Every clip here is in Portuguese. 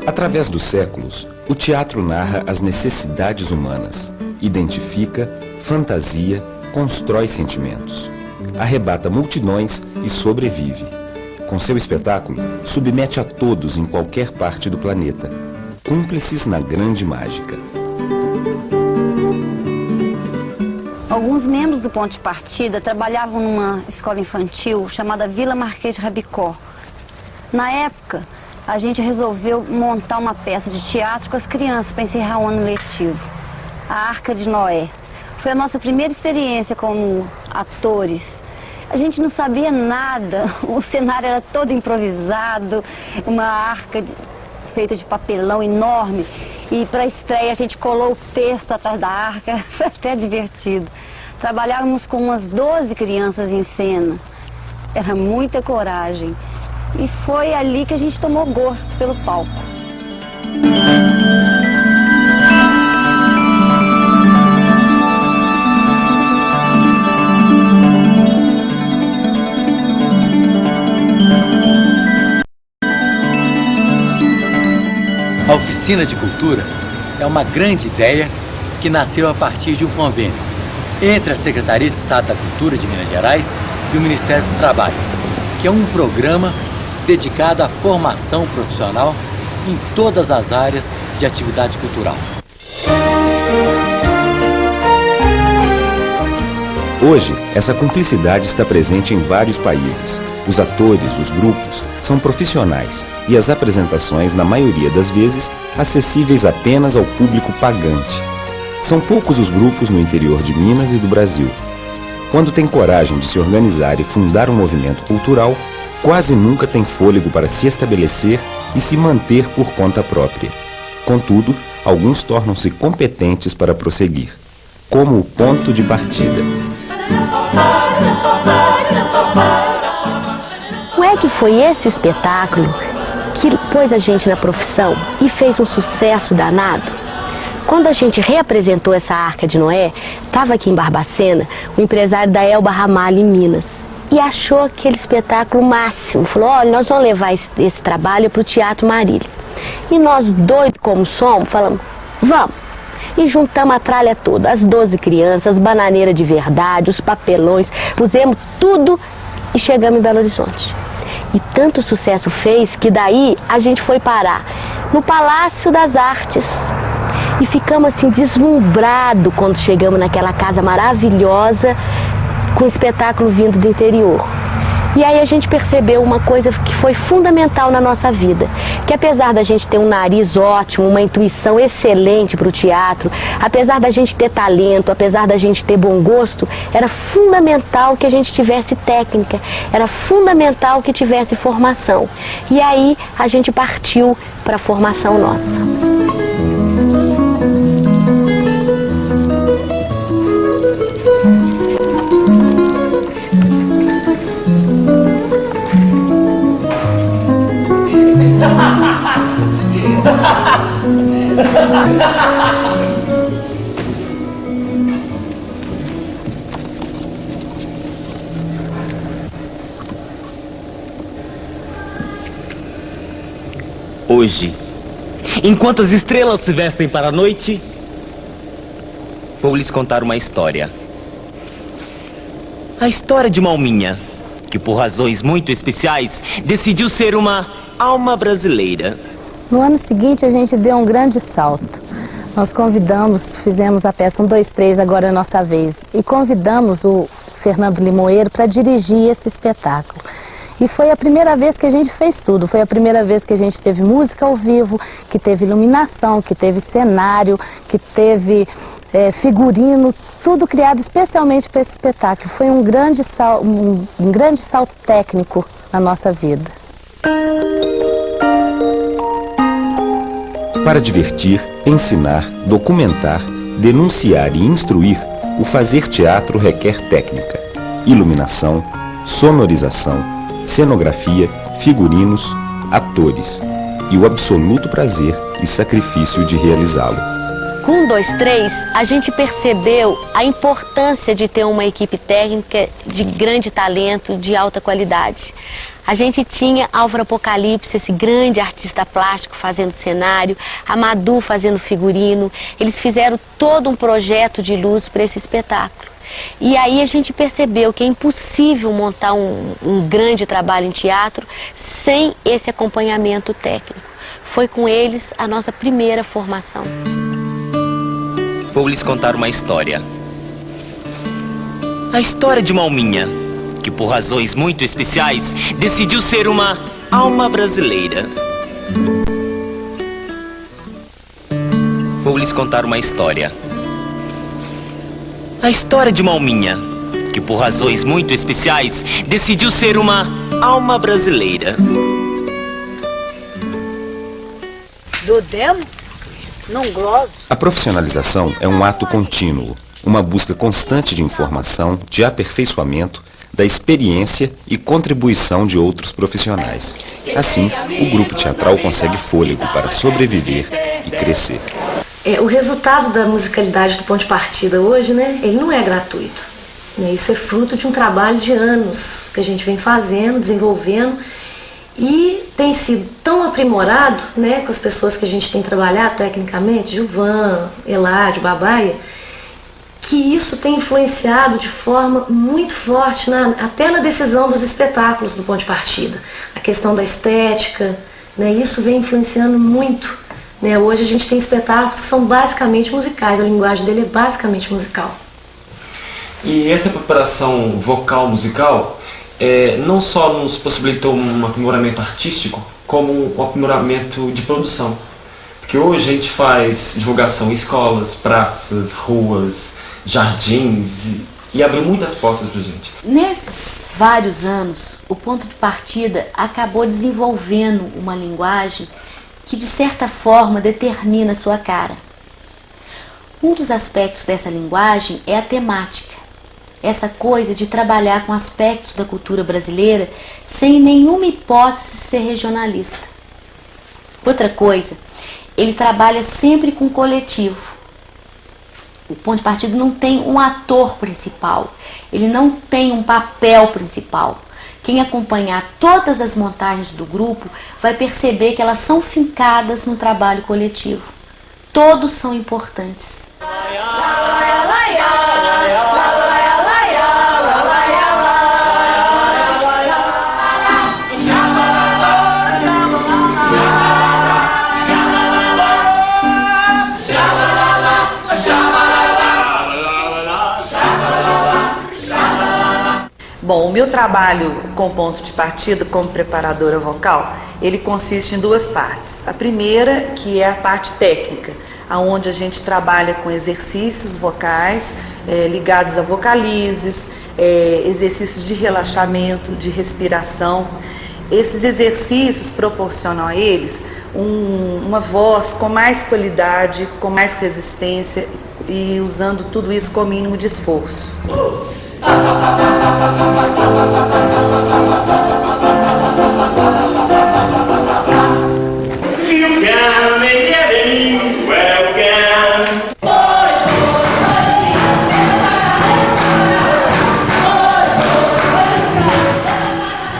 Através dos séculos, o teatro narra as necessidades humanas, identifica, fantasia, constrói sentimentos, arrebata multidões e sobrevive. Com seu espetáculo, submete a todos em qualquer parte do planeta, cúmplices na grande mágica. Alguns membros do Ponto de Partida trabalhavam numa escola infantil chamada Vila Marquês de Rabicó. Na época, a gente resolveu montar uma peça de teatro com as crianças para encerrar o ano letivo. A Arca de Noé. Foi a nossa primeira experiência como atores. A gente não sabia nada, o cenário era todo improvisado, uma arca feita de papelão enorme. E para a estreia a gente colou o texto atrás da arca, foi até divertido. Trabalhávamos com umas 12 crianças em cena. Era muita coragem. E foi ali que a gente tomou gosto pelo palco. A Oficina de Cultura é uma grande ideia que nasceu a partir de um convênio entre a Secretaria de Estado da Cultura de Minas Gerais e o Ministério do Trabalho, que é um programa dedicado à formação profissional em todas as áreas de atividade cultural. Hoje, essa cumplicidade está presente em vários países. Os atores, os grupos, são profissionais e as apresentações, na maioria das vezes, acessíveis apenas ao público pagante. São poucos os grupos no interior de Minas e do Brasil. Quando tem coragem de se organizar e fundar um movimento cultural, quase nunca tem fôlego para se estabelecer e se manter por conta própria. Contudo, alguns tornam-se competentes para prosseguir, como o Ponto de Partida. Não é que foi esse espetáculo que pôs a gente na profissão e fez um sucesso danado? Quando a gente reapresentou essa Arca de Noé, estava aqui em Barbacena o empresário da Elba Ramalho, em Minas, e achou aquele espetáculo máximo. Falou: olha, nós vamos levar esse trabalho para o Teatro Marília. E nós, doidos como somos, falamos: vamos. E juntamos a tralha toda, as 12 crianças, as bananeiras de verdade, os papelões, pusemos tudo e chegamos em Belo Horizonte. E tanto sucesso fez que daí a gente foi parar no Palácio das Artes. E ficamos assim deslumbrados quando chegamos naquela casa maravilhosa com o espetáculo vindo do interior. E aí a gente percebeu uma coisa que foi fundamental na nossa vida, que apesar da gente ter um nariz ótimo, uma intuição excelente para o teatro, apesar da gente ter talento, apesar da gente ter bom gosto, era fundamental que a gente tivesse técnica, era fundamental que tivesse formação. E aí a gente partiu para a formação nossa. Hoje, enquanto as estrelas se vestem para a noite, vou lhes contar uma história. A história de uma alminha que, por razões muito especiais, decidiu ser uma alma brasileira. No ano seguinte, a gente deu um grande salto. Nós convidamos, fizemos a peça 1, 2, 3, agora é a nossa vez. E convidamos o Fernando Limoeiro para dirigir esse espetáculo. E foi a primeira vez que a gente fez tudo. Foi a primeira vez que a gente teve música ao vivo, que teve iluminação, que teve cenário, que teve figurino, tudo criado especialmente para esse espetáculo. Foi um grande salto técnico na nossa vida. Para divertir, ensinar, documentar, denunciar e instruir, o fazer teatro requer técnica, iluminação, sonorização, cenografia, figurinos, atores e o absoluto prazer e sacrifício de realizá-lo. Com o 2-3, a gente percebeu a importância de ter uma equipe técnica de grande talento, de alta qualidade. A gente tinha Álvaro Apocalipse, esse grande artista plástico fazendo cenário, a Madu fazendo figurino. Eles fizeram todo um projeto de luz para esse espetáculo. E aí a gente percebeu que é impossível montar um grande trabalho em teatro sem esse acompanhamento técnico. Foi com eles a nossa primeira formação. Vou lhes contar uma história. A história de uma alminha, que por razões muito especiais, decidiu ser uma alma brasileira. Vou lhes contar uma história. A história de uma alminha, que por razões muito especiais, decidiu ser uma alma brasileira. Do demo? Não gloso. A profissionalização é um ato contínuo, uma busca constante de informação, de aperfeiçoamento, da experiência e contribuição de outros profissionais. Assim, o grupo teatral consegue fôlego para sobreviver e crescer. O resultado da musicalidade do Ponto de Partida hoje, né, ele não é gratuito. Isso é fruto de um trabalho de anos que a gente vem fazendo, desenvolvendo, e tem sido tão aprimorado, né, com as pessoas que a gente tem trabalhado tecnicamente, Gilvan, Eládio, Babaia, que isso tem influenciado de forma muito forte até na decisão dos espetáculos do Ponto de Partida. A questão da estética, né, isso vem influenciando muito. Né? Hoje a gente tem espetáculos que são basicamente musicais, a linguagem dele é basicamente musical. E essa preparação vocal musical não só nos possibilitou um aprimoramento artístico, como um aprimoramento de produção. Porque hoje a gente faz divulgação em escolas, praças, ruas, jardins e abriu muitas portas pra gente. Nesses vários anos, o Ponto de Partida acabou desenvolvendo uma linguagem que de certa forma determina a sua cara. Um dos aspectos dessa linguagem é a temática. Essa coisa de trabalhar com aspectos da cultura brasileira sem nenhuma hipótese ser regionalista. Outra coisa, ele trabalha sempre com coletivo. O Ponto de Partida não tem um ator principal, ele não tem um papel principal. Quem acompanhar todas as montagens do grupo vai perceber que elas são fincadas no trabalho coletivo. Todos são importantes. Bom, o meu trabalho com Ponto de Partida como preparadora vocal, ele consiste em duas partes. A primeira, que é a parte técnica, onde a gente trabalha com exercícios vocais ligados a vocalizes, exercícios de relaxamento, de respiração. Esses exercícios proporcionam a eles uma voz com mais qualidade, com mais resistência e usando tudo isso com o mínimo de esforço.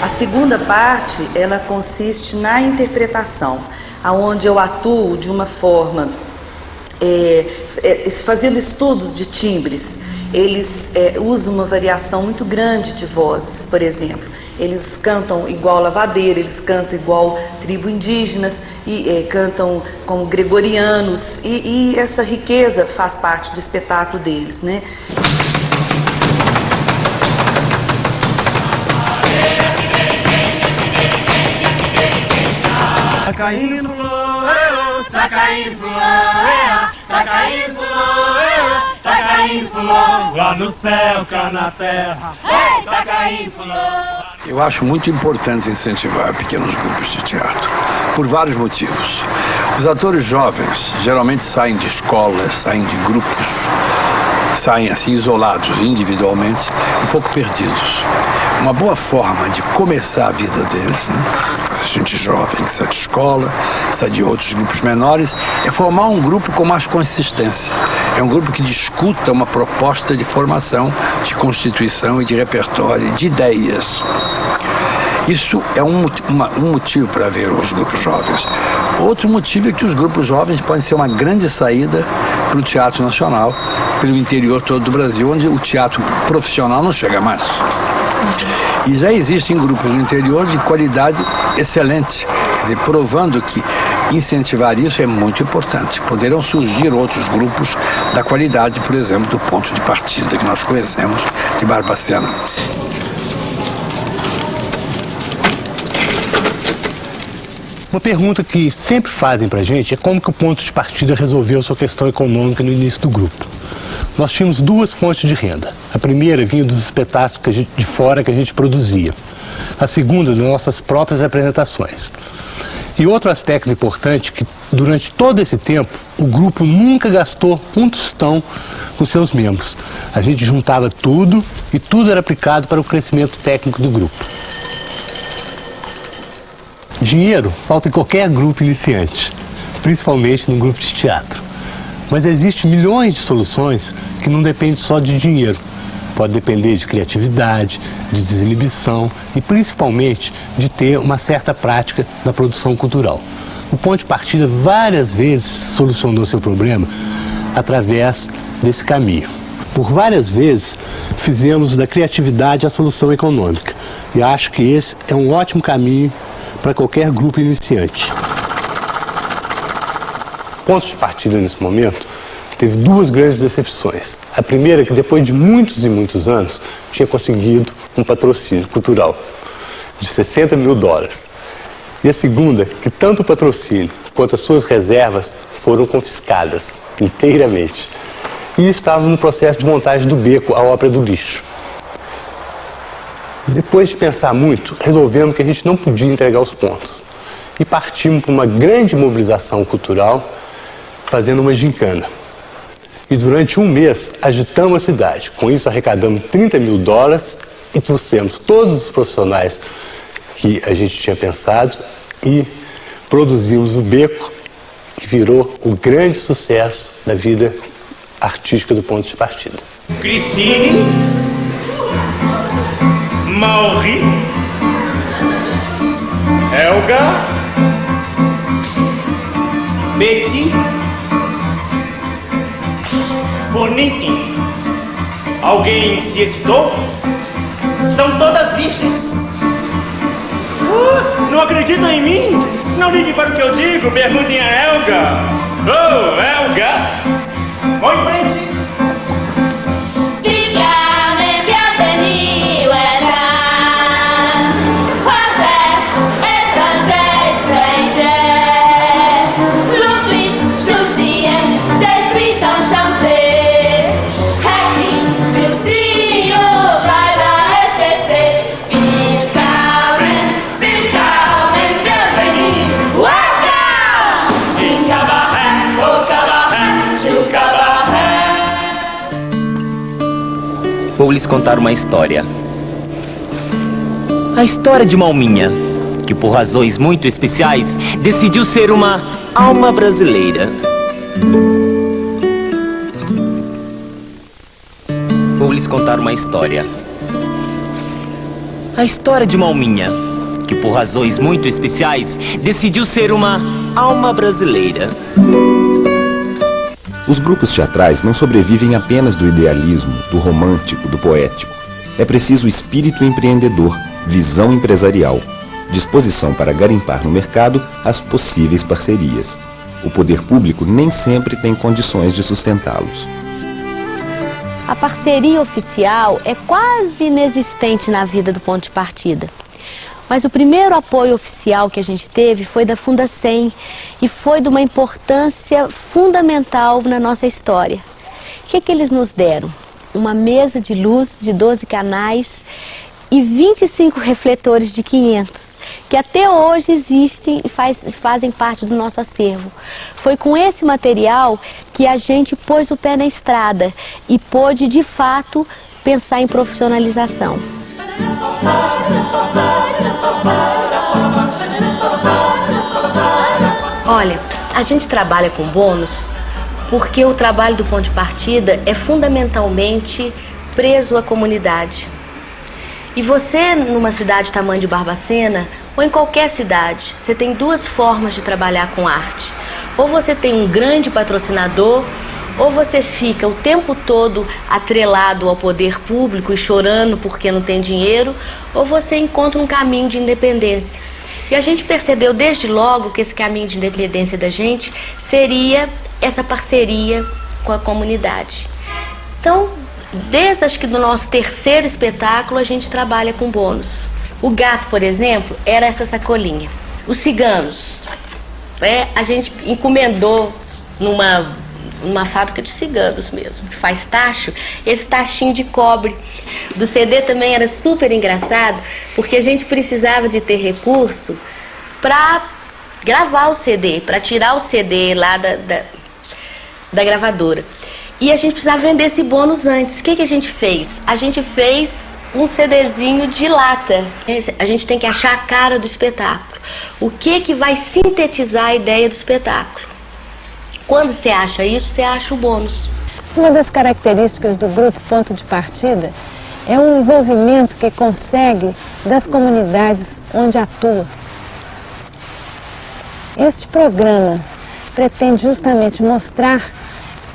A segunda parte, ela consiste na interpretação, aonde eu atuo de uma forma, fazendo estudos de timbres. Eles usam uma variação muito grande de vozes, por exemplo. Eles cantam igual lavadeira, eles cantam igual tribo indígenas, e cantam como gregorianos, e essa riqueza faz parte do espetáculo deles, né? Tá caindo flor, tá caindo flor, tá caindo flor, tá caindo flor, lá no céu, cá na terra, tá caindo flor. Eu acho muito importante incentivar pequenos grupos de teatro, por vários motivos. Os atores jovens geralmente saem de escolas, saem de grupos, saem assim isolados individualmente, um pouco perdidos. uma boa forma de começar a vida deles, né? Essa gente jovem que sai de escola, sai de outros grupos menores, é formar um grupo com mais consistência. É um grupo que discuta uma proposta de formação, de constituição e de repertório, de ideias. Isso é um motivo para ver os grupos jovens. Outro motivo é que os grupos jovens podem ser uma grande saída para o Teatro Nacional, pelo interior todo do Brasil, onde o teatro profissional não chega mais. E já existem grupos no interior de qualidade excelente, quer dizer, provando que incentivar isso é muito importante. Poderão surgir outros grupos da qualidade, por exemplo, do Ponto de Partida, que nós conhecemos, de Barbacena. Uma pergunta que sempre fazem pra gente é como que o Ponto de Partida resolveu sua questão econômica no início do grupo. Nós tínhamos duas fontes de renda. A primeira vinha dos espetáculos de fora que a gente produzia. A segunda, das nossas próprias apresentações. E outro aspecto importante, que durante todo esse tempo, o grupo nunca gastou um tostão com seus membros. A gente juntava tudo e tudo era aplicado para o crescimento técnico do grupo. Dinheiro falta em qualquer grupo iniciante, principalmente no grupo de teatro. Mas existem milhões de soluções que não dependem só de dinheiro. Pode depender de criatividade, de desinibição e principalmente de ter uma certa prática da produção cultural. O Ponto de Partida várias vezes solucionou seu problema através desse caminho. Por várias vezes fizemos da criatividade a solução econômica e acho que esse é um ótimo caminho para qualquer grupo iniciante. Ponto de Partida nesse momento teve duas grandes decepções. A primeira é que depois de muitos e muitos anos tinha conseguido um patrocínio cultural de $60 mil. E a segunda, que tanto o patrocínio quanto as suas reservas foram confiscadas inteiramente. E estava no processo de montagem do Beco, a Ópera do Lixo. Depois de pensar muito, resolvemos que a gente não podia entregar os pontos. E partimos para uma grande mobilização cultural, fazendo uma gincana. E durante um mês, agitamos a cidade. Com isso, arrecadamos $30 mil e trouxemos todos os profissionais que a gente tinha pensado e produzimos o Beco, que virou o grande sucesso da vida artística do Ponto de Partida. Cristine, Mauri, Helga, Betty, Bonito. Alguém se excitou? São todas virgens. Não acreditam em mim? Não liguem para o que eu digo, perguntem a Helga. Oh, Helga! Vão em frente! Vou lhes contar uma história. A história de uma alminha, que por razões muito especiais, decidiu ser uma alma brasileira. Vou lhes contar uma história. A história de uma alminha, que por razões muito especiais, decidiu ser uma alma brasileira. Os grupos teatrais não sobrevivem apenas do idealismo, do romântico, do poético. É preciso espírito empreendedor, visão empresarial, disposição para garimpar no mercado as possíveis parcerias. O poder público nem sempre tem condições de sustentá-los. A parceria oficial é quase inexistente na vida do Ponto de Partida. Mas o primeiro apoio oficial que a gente teve foi da Fundacem e foi de uma importância fundamental na nossa história. O que eles nos deram? Uma mesa de luz de 12 canais e 25 refletores de 500, que até hoje existem e fazem parte do nosso acervo. Foi com esse material que a gente pôs o pé na estrada e pôde, de fato, pensar em profissionalização. Olha, a gente trabalha com bônus porque o trabalho do ponto de partida é fundamentalmente preso à comunidade. E você, numa cidade tamanho de Barbacena, ou em qualquer cidade, você tem duas formas de trabalhar com arte. Ou você tem um grande patrocinador, ou você fica o tempo todo atrelado ao poder público e chorando porque não tem dinheiro, ou você encontra um caminho de independência. E a gente percebeu desde logo que esse caminho de independência da gente seria essa parceria com a comunidade. Então, desde acho que do nosso terceiro espetáculo, a gente trabalha com bônus. O gato, por exemplo, era essa sacolinha. Os ciganos, a gente encomendou numa fábrica de ciganos mesmo, que faz tacho, esse tachinho de cobre. Do CD também era super engraçado, porque a gente precisava de ter recurso para gravar o CD, para tirar o CD lá da gravadora. E a gente precisava vender esse bônus antes. O que a gente fez? A gente fez um CDzinho de lata. A gente tem que achar a cara do espetáculo. O que vai sintetizar a ideia do espetáculo? Quando você acha isso, você acha o bônus. Uma das características do grupo Ponto de Partida é o envolvimento que consegue das comunidades onde atua. Este programa pretende justamente mostrar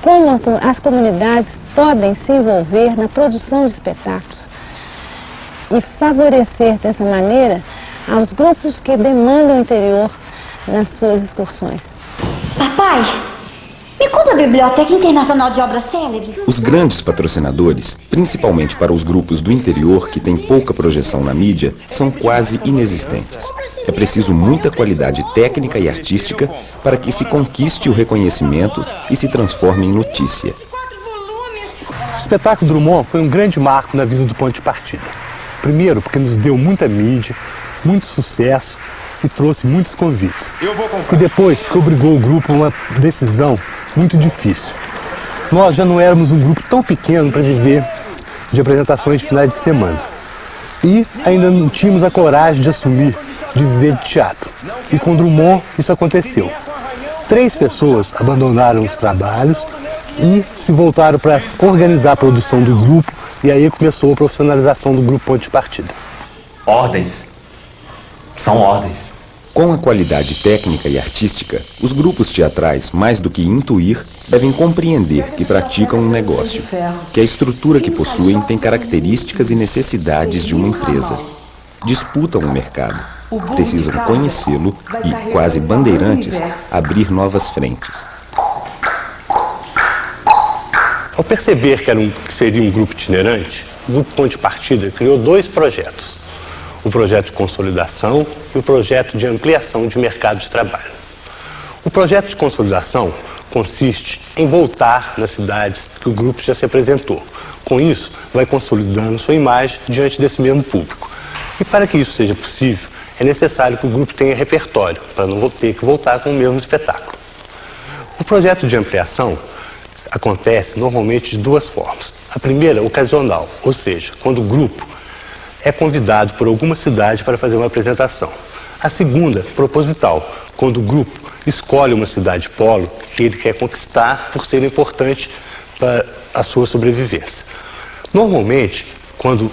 como as comunidades podem se envolver na produção de espetáculos e favorecer dessa maneira aos grupos que demandam o interior nas suas excursões. Papai, me compra a Biblioteca Internacional de Obras Célebres. Os grandes patrocinadores, principalmente para os grupos do interior que têm pouca projeção na mídia, são quase inexistentes. É preciso muita qualidade técnica e artística para que se conquiste o reconhecimento e se transforme em notícia. O espetáculo Drummond foi um grande marco na vida do Ponto de Partida. Primeiro, porque nos deu muita mídia, muito sucesso e trouxe muitos convites. E depois, porque obrigou o grupo a uma decisão muito difícil. Nós já não éramos um grupo tão pequeno para viver de apresentações de finais de semana. E ainda não tínhamos a coragem de assumir, de viver de teatro. E com Drummond isso aconteceu. 3 pessoas abandonaram os trabalhos e se voltaram para organizar a produção do grupo, e aí começou a profissionalização do grupo Ponto de Partida. Ordens. São ordens. Com a qualidade técnica e artística, os grupos teatrais, mais do que intuir, devem compreender que praticam um negócio, que a estrutura que possuem tem características e necessidades de uma empresa. Disputam o mercado, precisam conhecê-lo e, quase bandeirantes, abrir novas frentes. Ao perceber que seria um grupo itinerante, o Grupo Ponto de Partida criou 2 projetos. O projeto de consolidação e o projeto de ampliação de mercado de trabalho. O projeto de consolidação consiste em voltar nas cidades que o grupo já se apresentou. Com isso, vai consolidando sua imagem diante desse mesmo público. E para que isso seja possível, é necessário que o grupo tenha repertório, para não ter que voltar com o mesmo espetáculo. O projeto de ampliação acontece normalmente de 2 formas. A primeira, ocasional, ou seja, quando o grupo é convidado por alguma cidade para fazer uma apresentação. A segunda, proposital, quando o grupo escolhe uma cidade polo que ele quer conquistar por ser importante para a sua sobrevivência. Normalmente, quando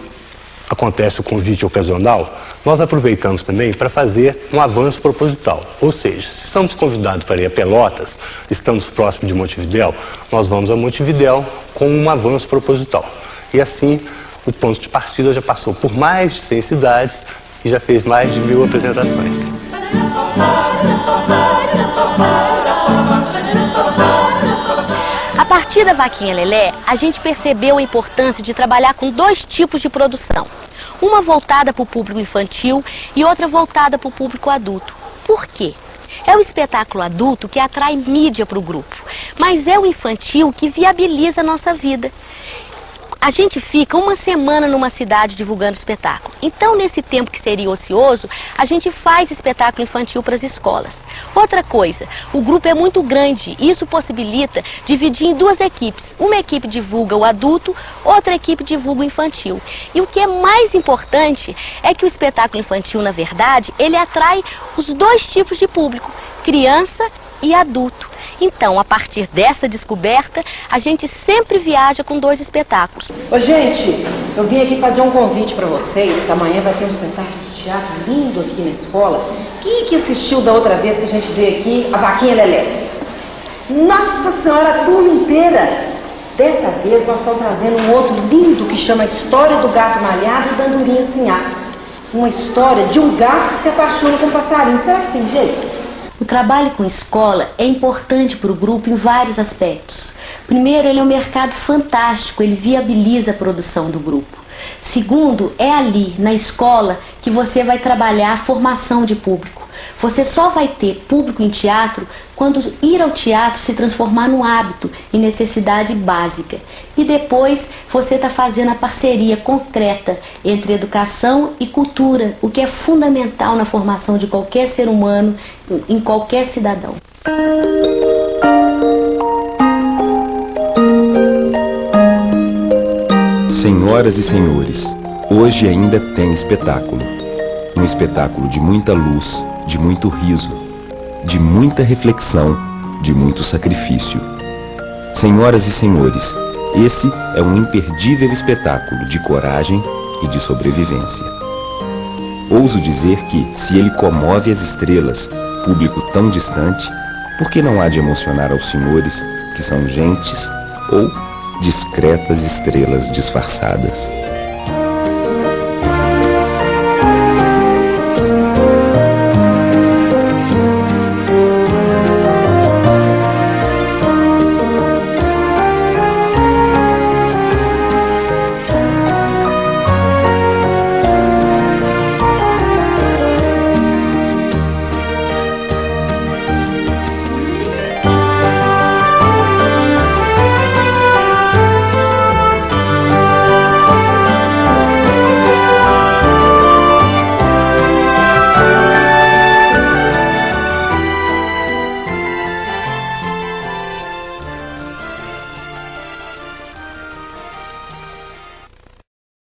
acontece o convite ocasional, nós aproveitamos também para fazer um avanço proposital. Ou seja, se estamos convidados para ir a Pelotas, estamos próximos de Montevidéu, nós vamos a Montevidéu com um avanço proposital. E assim, o Ponto de Partida já passou por mais de 100 cidades e já fez mais de 1000 apresentações. A partir da Vaquinha Lelé, a gente percebeu a importância de trabalhar com 2 tipos de produção. Uma voltada para o público infantil e outra voltada para o público adulto. Por quê? É o espetáculo adulto que atrai mídia para o grupo, mas é o infantil que viabiliza a nossa vida. A gente fica uma semana numa cidade divulgando espetáculo. Então, nesse tempo que seria ocioso, a gente faz espetáculo infantil para as escolas. Outra coisa, o grupo é muito grande. Isso possibilita dividir em duas equipes. Uma equipe divulga o adulto, outra equipe divulga o infantil. E o que é mais importante é que o espetáculo infantil, na verdade, ele atrai os dois tipos de público, criança e adulto. Então, a partir dessa descoberta, a gente sempre viaja com dois espetáculos. Ô, gente, eu vim aqui fazer um convite para vocês. Amanhã vai ter um espetáculo de teatro lindo aqui na escola. Quem que assistiu da outra vez que a gente veio aqui, a Vaquinha Lelé? Nossa Senhora, a turma inteira! Dessa vez nós estamos trazendo um outro lindo que chama História do Gato Malhado e da Andorinha Sinhá. Uma história de um gato que se apaixona com um passarinho. Será que tem jeito? O trabalho com escola é importante para o grupo em vários aspectos. Primeiro, ele é um mercado fantástico, ele viabiliza a produção do grupo. Segundo, é ali, na escola, que você vai trabalhar a formação de público. Você só vai ter público em teatro quando ir ao teatro se transformar num hábito e necessidade básica. E depois você está fazendo a parceria concreta entre educação e cultura, o que é fundamental na formação de qualquer ser humano, em qualquer cidadão. Senhoras e senhores, hoje ainda tem espetáculo. Um espetáculo de muita luz, de muito riso, de muita reflexão, de muito sacrifício. Senhoras e senhores, esse é um imperdível espetáculo de coragem e de sobrevivência. Ouso dizer que, se ele comove as estrelas, público tão distante, por que não há de emocionar aos senhores, que são gentes ou discretas estrelas disfarçadas?